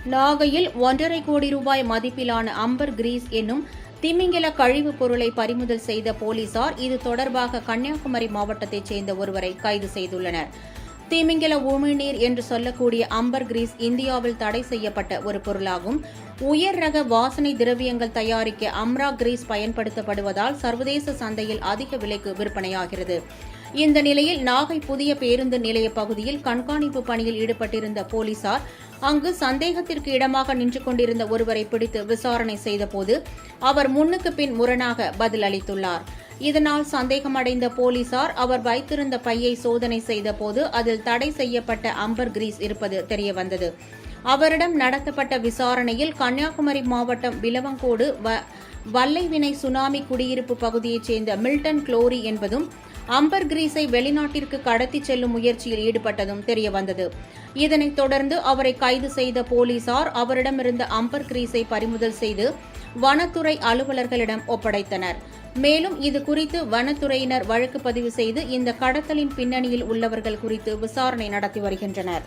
நாகையில் 1.5 கோடி ரூபாய் மதிப்பிலான அம்பர் கிரீஸ் என்னும் திமிங்கல கழிவுப் பொருளை பறிமுதல் செய்த போலீசார் இது தொடர்பாக கன்னியாகுமரி மாவட்டத்தைச் சேர்ந்த ஒருவரை கைது செய்துள்ளனர். திமிங்கல உமிழ்நீர் என்று சொல்லக்கூடிய அம்பர் கிரீஸ் இந்தியாவில் தடை செய்யப்பட்ட ஒரு பொருளாகும். உயர் ரக வாசனை திரவியங்கள் தயாரிக்க அம்ரா கிரீஸ் பயன்படுத்தப்படுவதால் சர்வதேச சந்தையில் அதிக விலைக்கு விற்பனையாகிறது. இந்த நிலையில் நாகை புதிய பேருந்து நிலைய பகுதியில் கண்காணிப்பு பணியில் ஈடுபட்டிருந்த போலீசார் அங்கு சந்தேகத்திற்கு இடமாக நின்று கொண்டிருந்த ஒருவரை பிடித்து விசாரணை செய்தபோது அவர் முன்னுக்கு பின் முரணாக பதில் அளித்துள்ளார். இதனால் சந்தேகமடைந்த போலீசார் அவர் வைத்திருந்த பையை சோதனை செய்தபோது அதில் தடை செய்யப்பட்ட அம்பர் கிரீஸ் இருப்பது தெரியவந்தது. அவரிடம் நடத்தப்பட்ட விசாரணையில் கன்னியாகுமரி மாவட்டம் விலவங்கோடு வல்லைவினை சுனாமி குடியிருப்பு பகுதியைச் சேர்ந்த மில்டன் குளோரி என்பதும் அம்பர் கிரீஸை வெளிநாட்டிற்கு கடத்திச் செல்லும் முயற்சியில் ஈடுபட்டதும் தெரியவந்தது. இதனைத் தொடர்ந்து அவரை கைது செய்த போலீசார் அவரிடமிருந்த அம்பர் கிரீஸை பறிமுதல் செய்து வனத்துறை அலுவலர்களிடம் ஒப்படைத்தனர். மேலும் இதுகுறித்து வனத்துறையினர் வழக்கு பதிவு செய்து இந்த கடத்தலின் பின்னணியில் உள்ளவர்கள் குறித்து விசாரணை நடத்தி வருகின்றனர்.